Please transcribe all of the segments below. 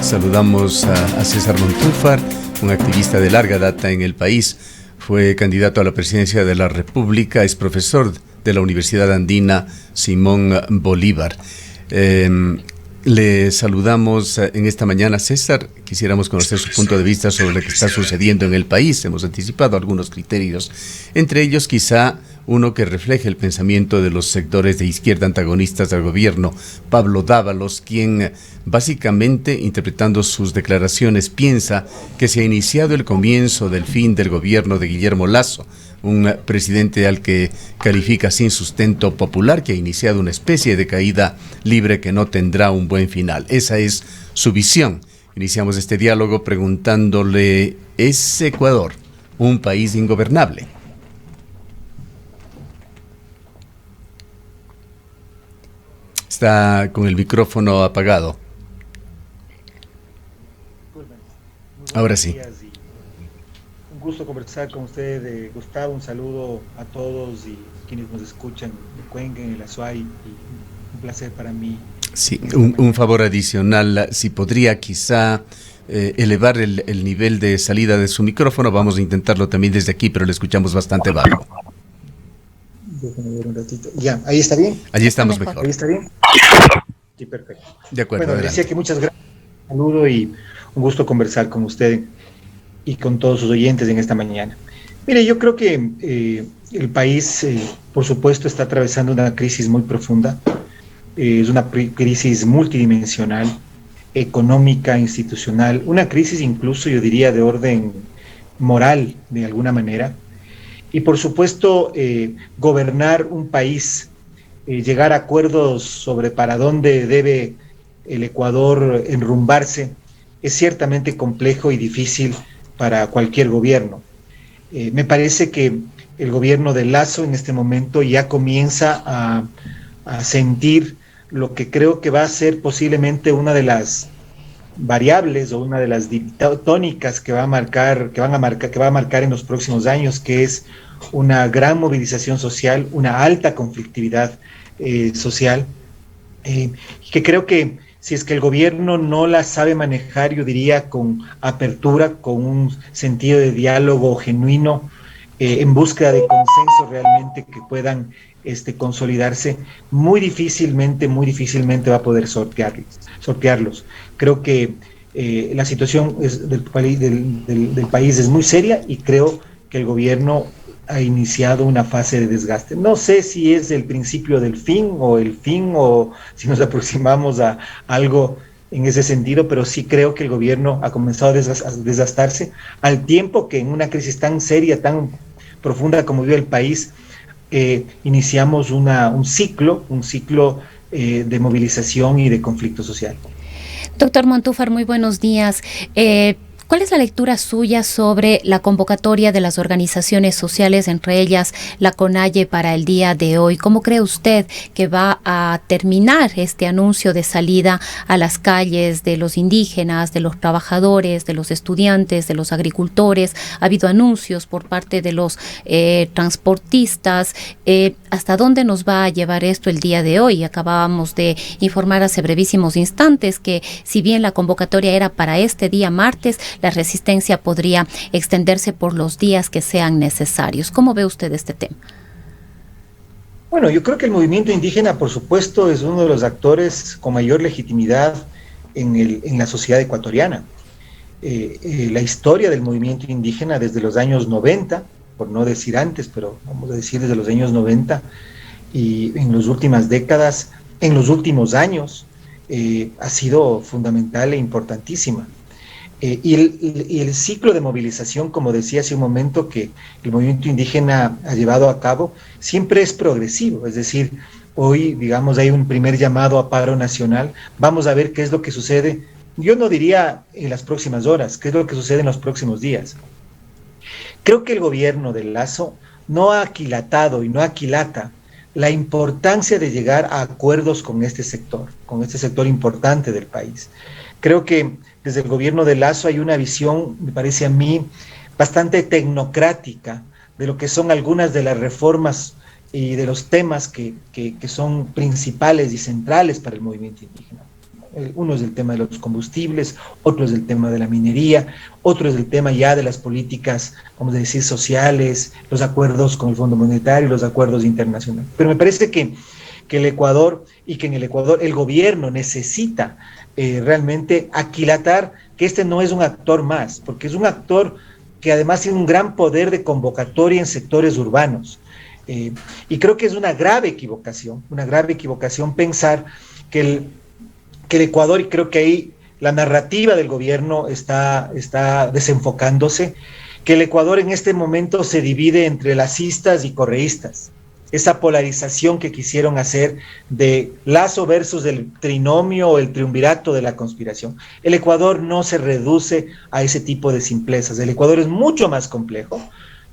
Saludamos a César Montúfar, un activista de larga data en el país. Fue candidato a la presidencia de la República, es profesor de la Universidad Andina Simón Bolívar. Le saludamos en esta mañana, César. Quisiéramos conocer su punto de vista sobre lo que está sucediendo en el país. Hemos anticipado algunos criterios, entre ellos quizá uno que refleje el pensamiento de los sectores de izquierda antagonistas del gobierno, Pablo Dávalos, quien básicamente, interpretando sus declaraciones, piensa que se ha iniciado el comienzo del fin del gobierno de Guillermo Lasso, un presidente al que califica sin sustento popular, que ha iniciado una especie de caída libre que no tendrá un buen final. Esa es su visión. Iniciamos este diálogo preguntándole, ¿es Ecuador un país ingobernable? Está con el micrófono apagado. Ahora sí. Un gusto conversar con usted, Gustavo. Un saludo a todos y quienes nos escuchan de Cuenca, en el Azuay. Y un placer para mí. Sí, un favor adicional. Si podría quizá elevar el nivel de salida de su micrófono. Vamos a intentarlo también desde aquí, pero le escuchamos bastante bajo. Déjame ver un ratito. Ya, ¿ahí está bien? Allí estamos mejor. ¿Ahí está bien? Sí, perfecto. De acuerdo. Bueno, decía que muchas gracias. Un saludo y un gusto conversar con usted y con todos sus oyentes en esta mañana. Mire, yo creo que el país, por supuesto, está atravesando una crisis muy profunda. Es una crisis multidimensional, económica, institucional, una crisis incluso, yo diría, de orden moral, de alguna manera. Y por supuesto, gobernar un país, llegar a acuerdos sobre para dónde debe el Ecuador enrumbarse, es ciertamente complejo y difícil para cualquier gobierno. Me parece que el gobierno de Lasso en este momento ya comienza a sentir lo que creo que va a ser posiblemente una de las variables o una de las tónicas que va a marcar en los próximos años, que es una gran movilización social, una alta conflictividad social, que creo que si es que el gobierno no la sabe manejar, yo diría con apertura, con un sentido de diálogo genuino, en búsqueda de consenso realmente que puedan consolidarse, muy difícilmente va a poder sortearlos. Creo que la situación del país es muy seria y creo que el gobierno ha iniciado una fase de desgaste. No sé si es el principio del fin o si nos aproximamos a algo en ese sentido, pero sí creo que el gobierno ha comenzado a desgastarse al tiempo que en una crisis tan seria, tan profunda como vive el país, iniciamos un ciclo de movilización y de conflicto social. Doctor Montúfar, muy buenos días. ¿Cuál es la lectura suya sobre la convocatoria de las organizaciones sociales, entre ellas la CONAIE, para el día de hoy? ¿Cómo cree usted que va a terminar este anuncio de salida a las calles de los indígenas, de los trabajadores, de los estudiantes, de los agricultores? Ha habido anuncios por parte de los transportistas. ¿Hasta dónde nos va a llevar esto el día de hoy? Acabábamos de informar hace brevísimos instantes que si bien la convocatoria era para este día martes, la resistencia podría extenderse por los días que sean necesarios. ¿Cómo ve usted este tema? Bueno, yo creo que el movimiento indígena, por supuesto, es uno de los actores con mayor legitimidad en la sociedad ecuatoriana. La historia del movimiento indígena desde los años 90, por no decir antes, pero vamos a decir desde los años 90, y en las últimas décadas, en los últimos años, ha sido fundamental e importantísima. Y el ciclo de movilización, como decía hace un momento, que el movimiento indígena ha llevado a cabo, siempre es progresivo. Es decir, hoy, digamos, hay un primer llamado a paro nacional. Vamos a ver qué es lo que sucede. Yo no diría en las próximas horas, qué es lo que sucede en los próximos días. Creo que el gobierno de Lasso no ha aquilatado y no aquilata la importancia de llegar a acuerdos con este sector importante del país. Creo que desde el gobierno de Lasso hay una visión, me parece a mí, bastante tecnocrática de lo que son algunas de las reformas y de los temas que son principales y centrales para el movimiento indígena. Uno es el tema de los combustibles, otro es el tema de la minería, otro es el tema ya de las políticas, vamos a decir, sociales, los acuerdos con el Fondo Monetario, los acuerdos internacionales. Pero me parece que el Ecuador y que en el Ecuador el gobierno necesita realmente aquilatar que este no es un actor más, porque es un actor que además tiene un gran poder de convocatoria en sectores urbanos. Y creo que es una grave equivocación pensar que el Ecuador, y creo que ahí la narrativa del gobierno está desenfocándose, que el Ecuador en este momento se divide entre lacistas y correístas. Esa polarización que quisieron hacer de Lazo versus el trinomio o el triunvirato de la conspiración. El Ecuador no se reduce a ese tipo de simplezas. El Ecuador es mucho más complejo.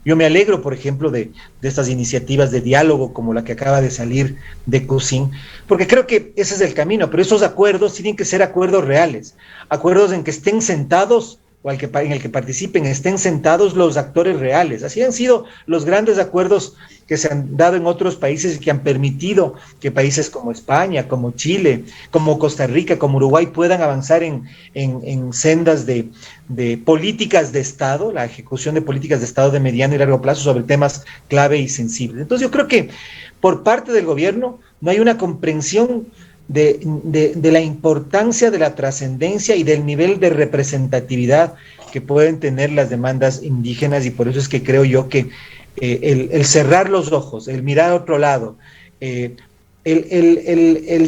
Yo me alegro, por ejemplo, de estas iniciativas de diálogo como la que acaba de salir de CUSIN, porque creo que ese es el camino, pero esos acuerdos tienen que ser acuerdos reales, acuerdos en que estén sentados o en el que participen, estén sentados los actores reales. Así han sido los grandes acuerdos que se han dado en otros países y que han permitido que países como España, como Chile, como Costa Rica, como Uruguay puedan avanzar en sendas de políticas de Estado, la ejecución de políticas de Estado de mediano y largo plazo sobre temas clave y sensibles. Entonces yo creo que por parte del gobierno no hay una comprensión de la importancia de la trascendencia y del nivel de representatividad que pueden tener las demandas indígenas, y por eso es que creo yo que el cerrar los ojos, el mirar a otro lado, el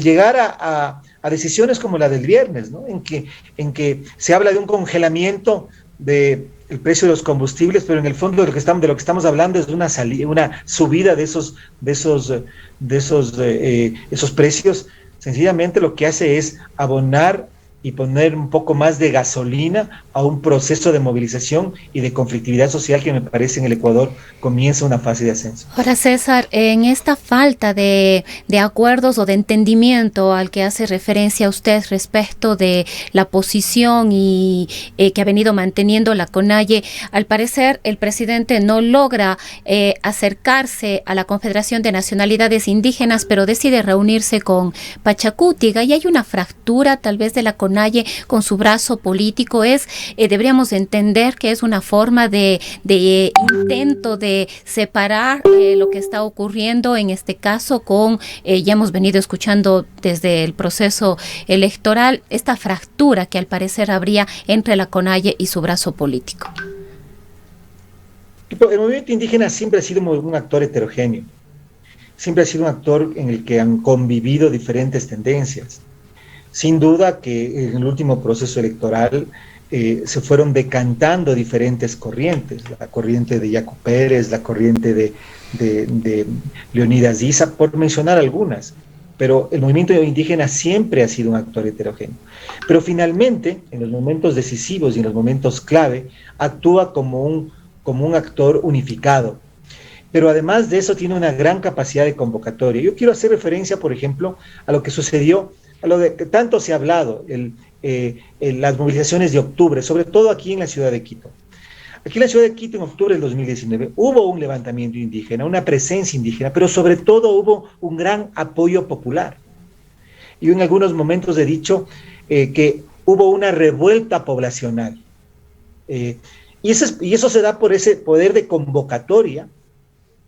llegar a decisiones como la del viernes, ¿no? en que se habla de un congelamiento del precio de los combustibles, pero en el fondo de lo que estamos hablando es de una subida de esos precios. Sencillamente lo que hace es abonar y poner un poco más de gasolina a un proceso de movilización y de conflictividad social que me parece en el Ecuador comienza una fase de ascenso. Ahora, César, en esta falta de acuerdos o de entendimiento al que hace referencia usted respecto de la posición y que ha venido manteniendo la CONAIE, al parecer el presidente no logra acercarse a la Confederación de Nacionalidades Indígenas, pero decide reunirse con Pachacútiga, y hay una fractura tal vez de la CONAIE con su brazo político. Deberíamos entender que es una forma de intento de separar lo que está ocurriendo en este caso con, ya hemos venido escuchando desde el proceso electoral, esta fractura que al parecer habría entre la CONAIE y su brazo político. El movimiento indígena siempre ha sido un actor heterogéneo, siempre ha sido un actor en el que han convivido diferentes tendencias. Sin duda que en el último proceso electoral se fueron decantando diferentes corrientes, la corriente de Yacu Pérez, la corriente de Leonidas Issa, por mencionar algunas, pero el movimiento indígena siempre ha sido un actor heterogéneo. Pero finalmente, en los momentos decisivos y en los momentos clave, actúa como un actor unificado. Pero además de eso tiene una gran capacidad de convocatoria. Yo quiero hacer referencia, por ejemplo, a lo que sucedió, a lo de que tanto se ha hablado, las movilizaciones de octubre, sobre todo aquí en la ciudad de Quito. Aquí en la ciudad de Quito, en octubre del 2019, hubo un levantamiento indígena, una presencia indígena, pero sobre todo hubo un gran apoyo popular. Yo en algunos momentos he dicho que hubo una revuelta poblacional. Y eso se da por ese poder de convocatoria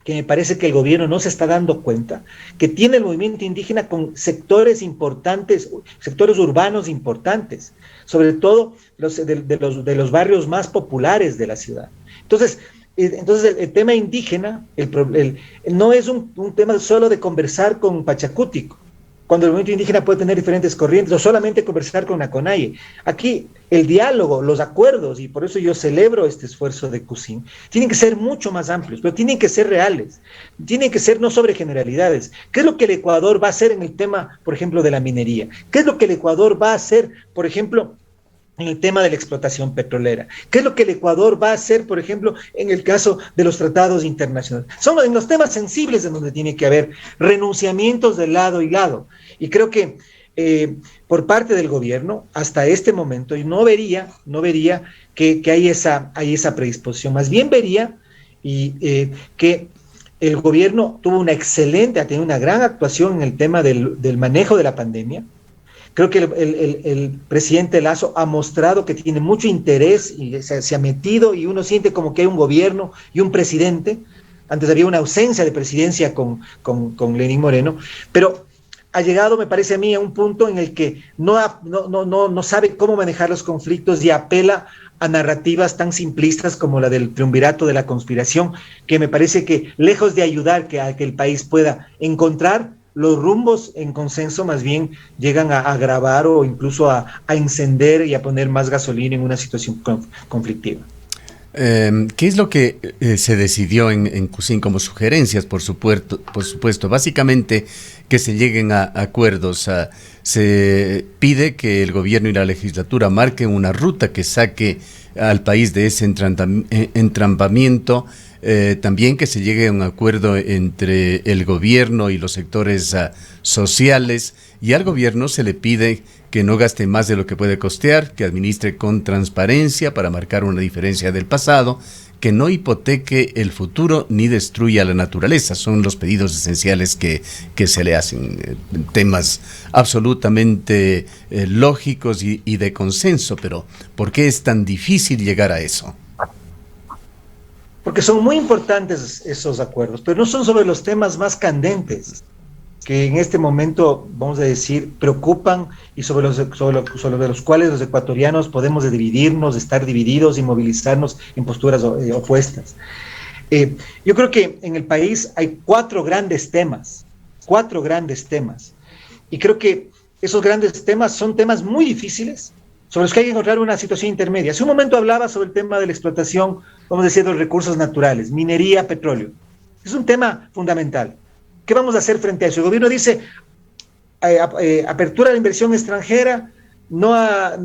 que me parece que el gobierno no se está dando cuenta, que tiene el movimiento indígena con sectores importantes, sectores urbanos importantes, sobre todo de los barrios más populares de la ciudad. Entonces el tema indígena no es un tema solo de conversar con Pachacútico, cuando el movimiento indígena puede tener diferentes corrientes, o solamente conversar con la CONAIE. Aquí el diálogo, los acuerdos, y por eso yo celebro este esfuerzo de CUSIN, tienen que ser mucho más amplios, pero tienen que ser reales, tienen que ser no sobre generalidades. ¿Qué es lo que el Ecuador va a hacer en el tema, por ejemplo, de la minería? ¿Qué es lo que el Ecuador va a hacer, por ejemplo, en el tema de la explotación petrolera? ¿Qué es lo que el Ecuador va a hacer, por ejemplo, en el caso de los tratados internacionales? Son en los temas sensibles en donde tiene que haber renunciamientos de lado y lado. Y creo que por parte del gobierno, hasta este momento, yo no vería que hay esa predisposición. Más bien vería que el gobierno ha tenido una gran actuación en el tema del manejo de la pandemia, Creo que el presidente Lasso ha mostrado que tiene mucho interés y se ha metido, y uno siente como que hay un gobierno y un presidente. Antes había una ausencia de presidencia con Lenín Moreno, pero ha llegado, me parece a mí, a un punto en el que no sabe cómo manejar los conflictos y apela a narrativas tan simplistas como la del triunvirato de la conspiración, que me parece que lejos de ayudar a que el país pueda encontrar los rumbos en consenso, más bien llegan a agravar o incluso a encender y a poner más gasolina en una situación conflictiva. ¿Qué es lo que se decidió en CUSIN como sugerencias, por supuesto? Básicamente que se lleguen a acuerdos. Se pide que el gobierno y la legislatura marquen una ruta que saque al país de ese entrampamiento. También que se llegue a un acuerdo entre el gobierno y los sectores sociales, y al gobierno se le pide que no gaste más de lo que puede costear, que administre con transparencia para marcar una diferencia del pasado, que no hipoteque el futuro ni destruya la naturaleza. Son los pedidos esenciales que se le hacen, temas absolutamente lógicos y de consenso, pero ¿por qué es tan difícil llegar a eso? Porque son muy importantes esos acuerdos, pero no son sobre los temas más candentes que en este momento, vamos a decir, preocupan, y sobre los cuales los ecuatorianos podemos dividirnos, estar divididos y movilizarnos en posturas opuestas. Yo creo que en el país hay cuatro grandes temas, y creo que esos grandes temas son temas muy difíciles, sobre los que hay que encontrar una situación intermedia. Hace un momento hablaba sobre el tema de la explotación, vamos a decir, de los recursos naturales, minería, petróleo. Es un tema fundamental. ¿Qué vamos a hacer frente a eso? El gobierno dice, apertura a la inversión extranjera, no a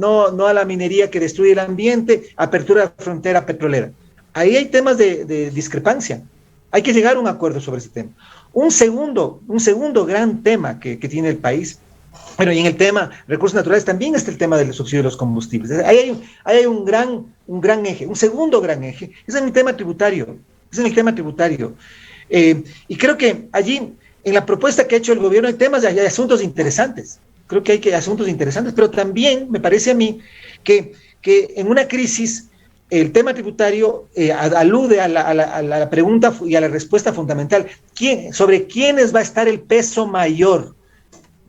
la minería que destruye el ambiente, apertura a la frontera petrolera. Ahí hay temas de discrepancia. Hay que llegar a un acuerdo sobre ese tema. Un segundo gran tema que tiene el país, bueno, y en el tema recursos naturales también está el tema del subsidio de los combustibles. Ahí hay un gran eje, un segundo gran eje, es en el tema tributario. Y creo que allí, en la propuesta que ha hecho el gobierno, hay asuntos interesantes. Creo que hay asuntos interesantes, pero también me parece a mí que en una crisis el tema tributario alude a la pregunta y a la respuesta fundamental. ¿Sobre quiénes va a estar el peso mayor?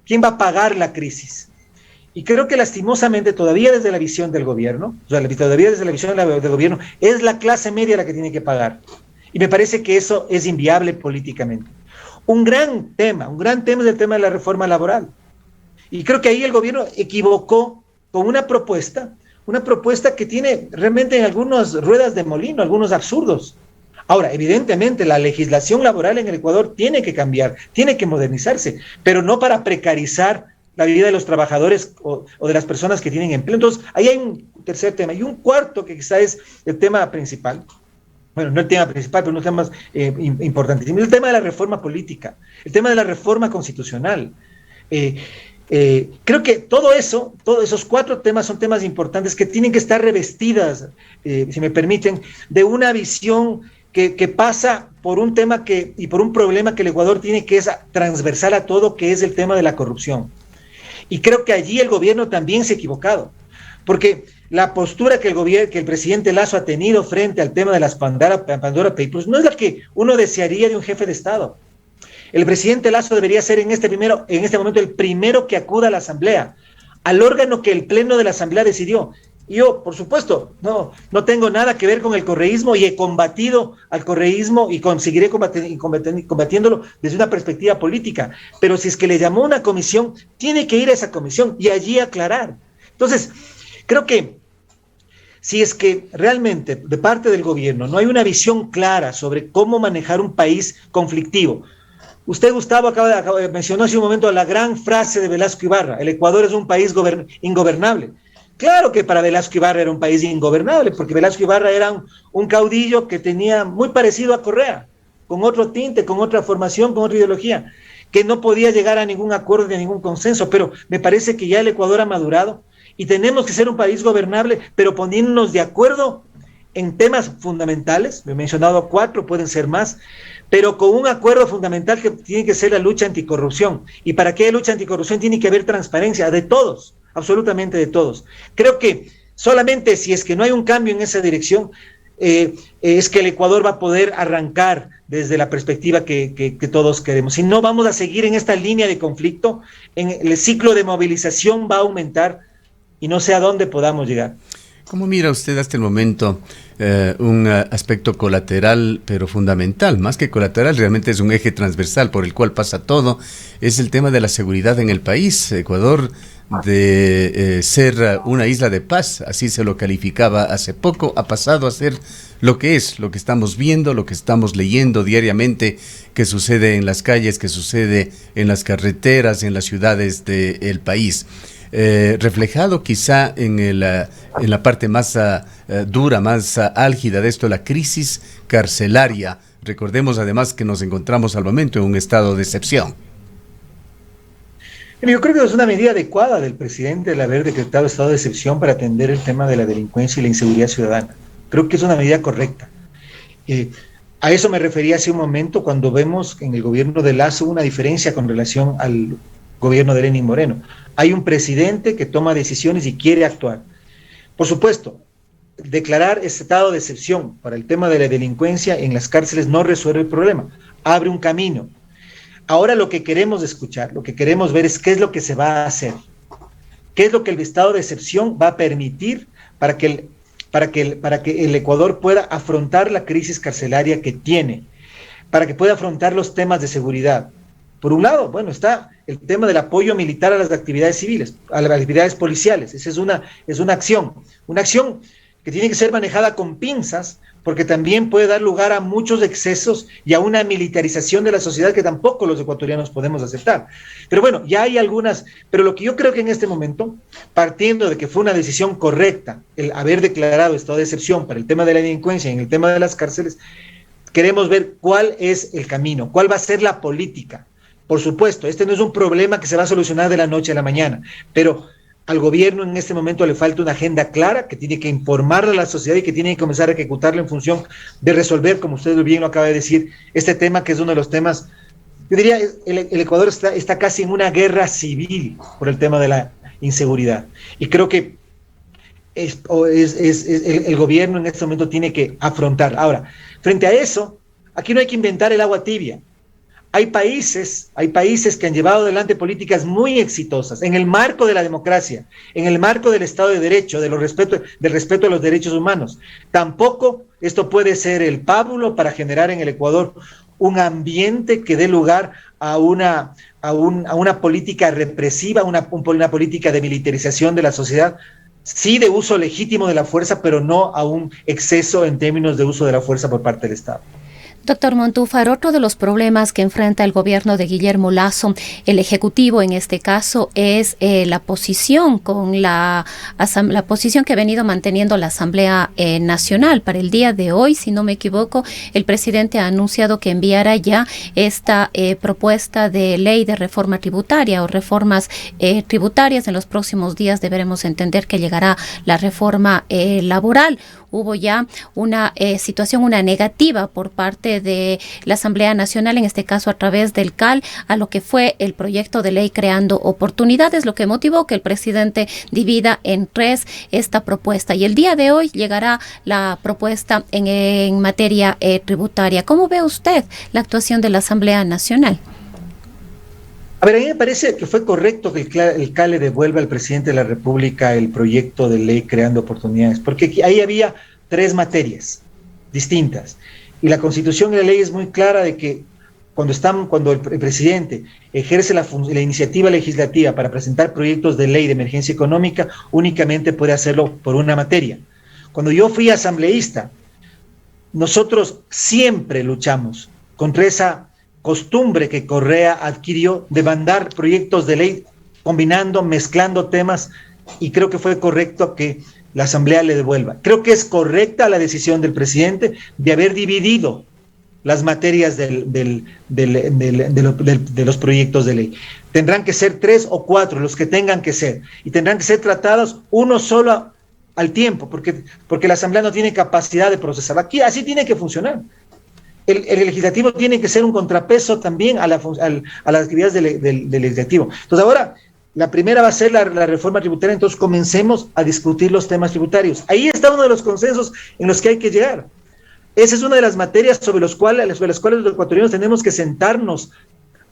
¿Quién va a pagar la crisis? Y creo que lastimosamente todavía desde la visión del gobierno, es la clase media la que tiene que pagar. Y me parece que eso es inviable políticamente. Un gran tema es el tema de la reforma laboral. Y creo que ahí el gobierno equivocó con una propuesta que tiene realmente en algunas ruedas de molino, algunos absurdos. Ahora, evidentemente, la legislación laboral en el Ecuador tiene que cambiar, tiene que modernizarse, pero no para precarizar la vida de los trabajadores o de las personas que tienen empleo. Entonces, ahí hay un tercer tema. Y un cuarto que quizá es el tema principal. Bueno, no el tema principal, pero unos temas importantísimos. El tema de la reforma política, el tema de la reforma constitucional. Creo que todos esos cuatro temas son temas importantes que tienen que estar revestidas, si me permiten, de una visión que pasa por un tema y por un problema que el Ecuador tiene, que es transversal a todo, que es el tema de la corrupción. Y creo que allí el gobierno también se ha equivocado, porque la postura que el presidente Lasso ha tenido frente al tema de las Pandora Papers no es la que uno desearía de un jefe de Estado. El presidente Lasso debería ser en este momento el primero que acuda a la Asamblea, al órgano que el Pleno de la Asamblea decidió. Y yo, por supuesto, no tengo nada que ver con el correísmo y he combatido al correísmo y seguiré combatiéndolo desde una perspectiva política. Pero si es que le llamó una comisión, tiene que ir a esa comisión y allí aclarar. Entonces, creo que si es que realmente de parte del gobierno no hay una visión clara sobre cómo manejar un país conflictivo. Usted, Gustavo, mencionó hace un momento la gran frase de Velasco Ibarra: el Ecuador es un país ingobernable. Claro que para Velasco Ibarra era un país ingobernable, porque Velasco Ibarra era un caudillo que tenía muy parecido a Correa, con otro tinte, con otra formación, con otra ideología, que no podía llegar a ningún acuerdo ni a ningún consenso, pero me parece que ya el Ecuador ha madurado y tenemos que ser un país gobernable, pero poniéndonos de acuerdo en temas fundamentales. Me he mencionado 4, pueden ser más, pero con un acuerdo fundamental que tiene que ser la lucha anticorrupción. Y para que haya lucha anticorrupción tiene que haber transparencia de todos, absolutamente de todos. Creo que solamente si es que no hay un cambio en esa dirección, es que el Ecuador va a poder arrancar desde la perspectiva que todos queremos. Si no, vamos a seguir en esta línea de conflicto, el ciclo de movilización va a aumentar y no sé a dónde podamos llegar. ¿Cómo mira usted hasta el momento un aspecto colateral, pero fundamental? Más que colateral, realmente es un eje transversal por el cual pasa todo. Es el tema de la seguridad en el país. Ecuador, de ser una isla de paz, así se lo calificaba hace poco, ha pasado a ser lo que es, lo que estamos viendo, lo que estamos leyendo diariamente, que sucede en las calles, que sucede en las carreteras, en las ciudades del país. Reflejado quizá en la parte más dura, más álgida de esto, la crisis carcelaria. Recordemos además que nos encontramos al momento en un estado de excepción. Yo creo que es una medida adecuada del presidente el haber decretado estado de excepción para atender el tema de la delincuencia y la inseguridad ciudadana. Creo que es una medida correcta. A eso me refería hace un momento cuando vemos en el gobierno de Lazo una diferencia con relación al gobierno de Lenín Moreno. Hay un presidente que toma decisiones y quiere actuar. Por supuesto, declarar estado de excepción para el tema de la delincuencia en las cárceles no resuelve el problema, abre un camino. Ahora lo que queremos escuchar, lo que queremos ver es qué es lo que se va a hacer, qué es lo que el estado de excepción va a permitir para que el Ecuador pueda afrontar la crisis carcelaria que tiene, para que pueda afrontar los temas de seguridad. Por un lado, bueno, está el tema del apoyo militar a las actividades civiles, a las actividades policiales. Esa es una acción que tiene que ser manejada con pinzas, porque también puede dar lugar a muchos excesos y a una militarización de la sociedad que tampoco los ecuatorianos podemos aceptar. Pero bueno, ya hay algunas, pero lo que yo creo que en este momento, partiendo de que fue una decisión correcta el haber declarado estado de excepción para el tema de la delincuencia y en el tema de las cárceles, queremos ver cuál es el camino, cuál va a ser la política. Por supuesto, este no es un problema que se va a solucionar de la noche a la mañana, pero al gobierno en este momento le falta una agenda clara que tiene que informarle a la sociedad y que tiene que comenzar a ejecutarla en función de resolver, como usted bien lo acaba de decir, este tema que es uno de los temas, yo diría, el Ecuador está casi en una guerra civil por el tema de la inseguridad. Y creo que el gobierno en este momento tiene que afrontar. Ahora, frente a eso, aquí no hay que inventar el agua tibia. Hay países que han llevado adelante políticas muy exitosas en el marco de la democracia, en el marco del Estado de Derecho, del respeto a los derechos humanos. Tampoco esto puede ser el pábulo para generar en el Ecuador un ambiente que dé lugar a una política represiva, una política de militarización de la sociedad, sí de uso legítimo de la fuerza, pero no a un exceso en términos de uso de la fuerza por parte del Estado. Doctor Montúfar, otro de los problemas que enfrenta el gobierno de Guillermo Lasso, el Ejecutivo en este caso, es la posición posición que ha venido manteniendo la Asamblea Nacional. Para el día de hoy, si no me equivoco, el presidente ha anunciado que enviará ya esta propuesta de ley de reforma tributaria o reformas tributarias. En los próximos días deberemos entender que llegará la reforma laboral. Hubo ya una situación, una negativa por parte de la Asamblea Nacional, en este caso a través del CAL, a lo que fue el proyecto de ley creando oportunidades, lo que motivó que el presidente divida en tres esta propuesta. Y el día de hoy llegará la propuesta en materia tributaria. ¿Cómo ve usted la actuación de la Asamblea Nacional? A ver, a mí me parece que fue correcto que el CAL le devuelva al presidente de la República el proyecto de ley creando oportunidades, porque ahí había tres materias distintas. Y la Constitución y la ley es muy clara de que cuando el presidente ejerce la iniciativa legislativa para presentar proyectos de ley de emergencia económica, únicamente puede hacerlo por una materia. Cuando yo fui asambleísta, nosotros siempre luchamos contra esa costumbre que Correa adquirió de mandar proyectos de ley combinando, mezclando temas, y creo que fue correcto que la Asamblea le devuelva. Creo que es correcta la decisión del presidente de haber dividido las materias de los proyectos de ley. Tendrán que ser 3 o 4 los que tengan que ser, y tendrán que ser tratados uno solo al tiempo, porque la Asamblea no tiene capacidad de procesar. Aquí así tiene que funcionar. el legislativo tiene que ser un contrapeso también a las actividades del legislativo. Entonces ahora, la primera va a ser la reforma tributaria, entonces comencemos a discutir los temas tributarios. Ahí está uno de los consensos en los que hay que llegar. Esa es una de las materias sobre las cuales los ecuatorianos tenemos que sentarnos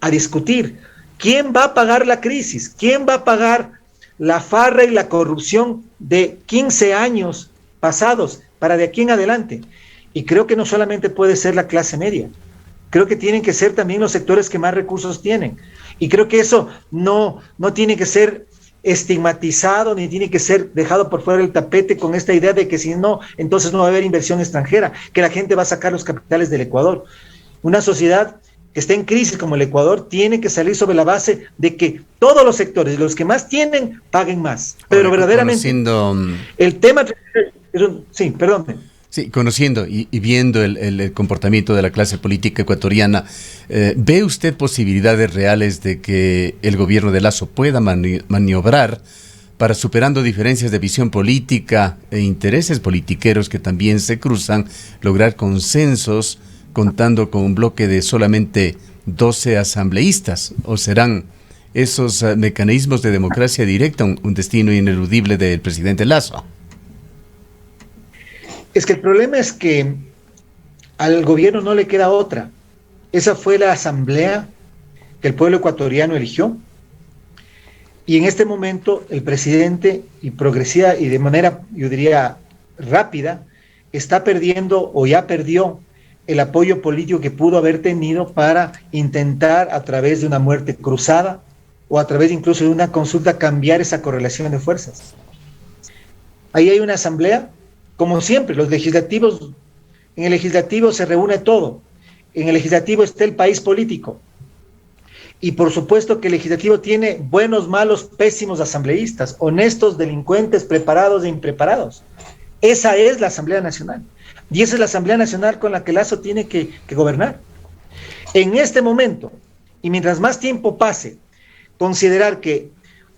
a discutir. ¿Quién va a pagar la crisis? ¿Quién va a pagar la farra y la corrupción de 15 años pasados para de aquí en adelante? Y creo que no solamente puede ser la clase media, creo que tienen que ser también los sectores que más recursos tienen. Y creo que eso no tiene que ser estigmatizado ni tiene que ser dejado por fuera del tapete con esta idea de que si no, entonces no va a haber inversión extranjera, que la gente va a sacar los capitales del Ecuador. Una sociedad que está en crisis como el Ecuador tiene que salir sobre la base de que todos los sectores, los que más tienen, paguen más. Pero verdaderamente, el tema... Sí, perdón. Sí, conociendo y viendo el comportamiento de la clase política ecuatoriana, ¿ve usted posibilidades reales de que el gobierno de Lasso pueda maniobrar para, superando diferencias de visión política e intereses politiqueros que también se cruzan, lograr consensos contando con un bloque de solamente 12 asambleístas? ¿O serán esos mecanismos de democracia directa un destino ineludible del presidente Lasso? Es que el problema es que al gobierno no le queda otra. Esa fue la asamblea que el pueblo ecuatoriano eligió. Y en este momento el presidente, y progresiva y de manera, yo diría, rápida, está perdiendo o ya perdió el apoyo político que pudo haber tenido para intentar, a través de una muerte cruzada o a través incluso de una consulta, cambiar esa correlación de fuerzas. Ahí hay una asamblea. Como siempre, los legislativos, en el legislativo se reúne todo. En el legislativo está el país político. Y por supuesto que el legislativo tiene buenos, malos, pésimos asambleístas, honestos, delincuentes, preparados e impreparados. Esa es la Asamblea Nacional. Y esa es la Asamblea Nacional con la que Lasso tiene que gobernar. En este momento, y mientras más tiempo pase, considerar que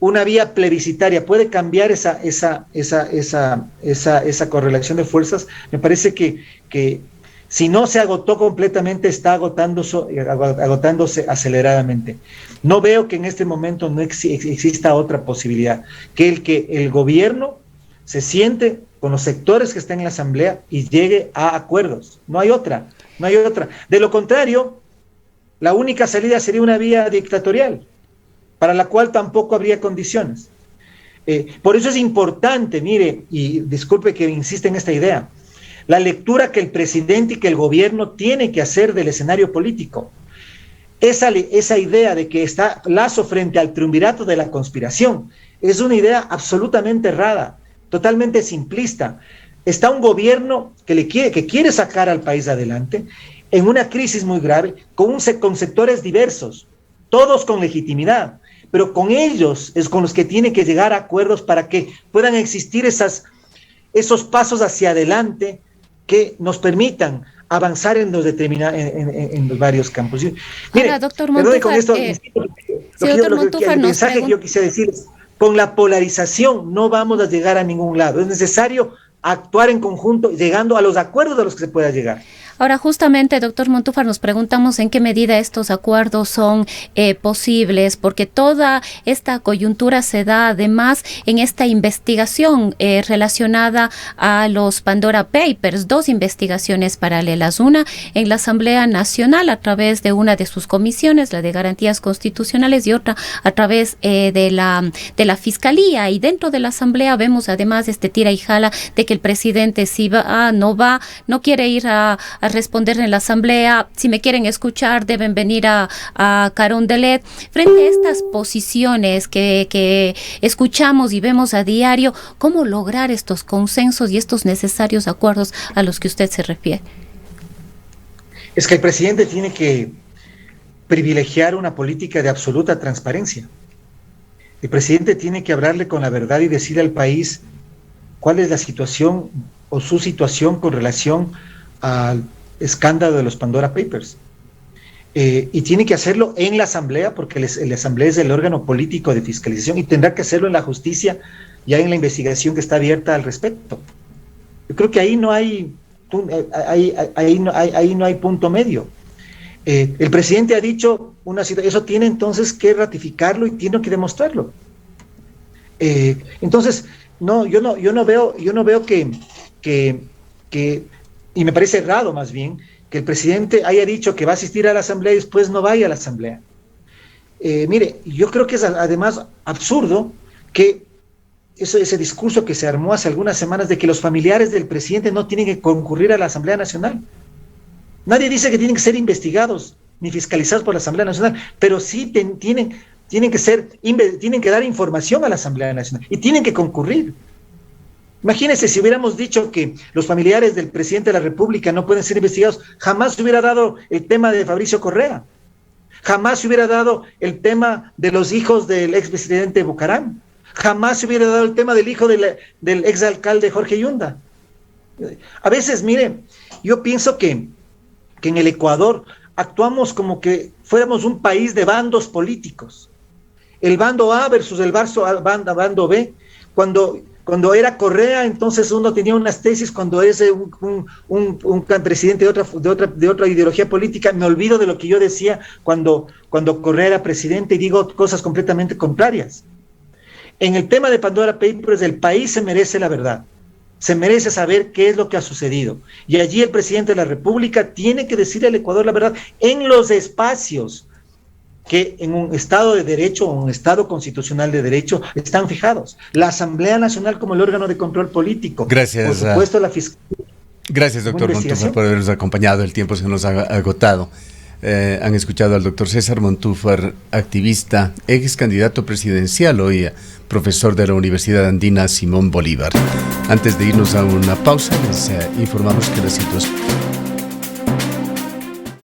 una vía plebiscitaria puede cambiar esa correlación de fuerzas, me parece que si no se agotó completamente, está agotándose aceleradamente. No veo que en este momento no exista otra posibilidad, que el gobierno se siente con los sectores que están en la asamblea y llegue a acuerdos. No hay otra. De lo contrario, la única salida sería una vía dictatorial, para la cual tampoco habría condiciones. Por eso es importante, mire, y disculpe que insista en esta idea, la lectura que el presidente y que el gobierno tiene que hacer del escenario político. Esa idea de que está Lasso frente al triunvirato de la conspiración es una idea absolutamente errada, totalmente simplista. Está un gobierno que quiere sacar al país adelante en una crisis muy grave, con sectores diversos, todos con legitimidad, pero con ellos es con los que tiene que llegar a acuerdos para que puedan existir esos pasos hacia adelante que nos permitan avanzar en los varios campos. Mire, ahora, doctor Montúfar, con esto, el mensaje que yo quise decir es, con la polarización no vamos a llegar a ningún lado. Es necesario actuar en conjunto, llegando a los acuerdos a los que se pueda llegar. Ahora, justamente, doctor Montúfar, nos preguntamos en qué medida estos acuerdos son posibles, porque toda esta coyuntura se da además en esta investigación relacionada a los Pandora Papers, 2 investigaciones paralelas, una en la Asamblea Nacional a través de una de sus comisiones, la de Garantías Constitucionales, y otra a través de la Fiscalía. Y dentro de la Asamblea vemos además este tira y jala de que el presidente si va, no quiere ir a responder en la asamblea, si me quieren escuchar deben venir a Carondelet. Frente a estas posiciones que escuchamos y vemos a diario, ¿cómo lograr estos consensos y estos necesarios acuerdos a los que usted se refiere? Es que el presidente tiene que privilegiar una política de absoluta transparencia. El presidente tiene que hablarle con la verdad y decirle al país cuál es la situación o su situación con relación al escándalo de los Pandora Papers. Y tiene que hacerlo en la Asamblea, porque la Asamblea es el órgano político de fiscalización, y tendrá que hacerlo en la justicia, ya en la investigación que está abierta al respecto. Yo creo que ahí no hay ahí no hay punto medio. El presidente ha dicho una situación, eso tiene entonces que ratificarlo y tiene que demostrarlo. Entonces, no, yo no veo que, y me parece errado más bien, que el presidente haya dicho que va a asistir a la asamblea y después no vaya a la asamblea. Mire, yo creo que es además absurdo que ese discurso que se armó hace algunas semanas de que los familiares del presidente no tienen que concurrir a la Asamblea Nacional. Nadie dice que tienen que ser investigados ni fiscalizados por la Asamblea Nacional, pero sí tienen que dar información a la Asamblea Nacional y tienen que concurrir. Imagínense si hubiéramos dicho que los familiares del presidente de la República no pueden ser investigados, jamás se hubiera dado el tema de Fabricio Correa, jamás se hubiera dado el tema de los hijos del expresidente Bucaram, jamás se hubiera dado el tema del hijo del exalcalde Jorge Yunda. A veces, mire, yo pienso que en el Ecuador actuamos como que fuéramos un país de bandos políticos. El bando A versus el bando B. Cuando era Correa, entonces uno tenía unas tesis, cuando es un presidente de otra ideología política, me olvido de lo que yo decía cuando Correa era presidente y digo cosas completamente contrarias. En el tema de Pandora Papers, el país se merece la verdad, se merece saber qué es lo que ha sucedido. Y allí el presidente de la República tiene que decirle al Ecuador la verdad en los espacios que en un Estado de Derecho o un Estado constitucional de Derecho están fijados. La Asamblea Nacional como el órgano de control político. Gracias. Por supuesto, la Fiscalía. Gracias, doctor Montúfar, por habernos acompañado. El tiempo se nos ha agotado. Han escuchado al doctor César Montúfar, activista, ex candidato presidencial, hoy profesor de la Universidad Andina Simón Bolívar. Antes de irnos a una pausa, les informamos que la situación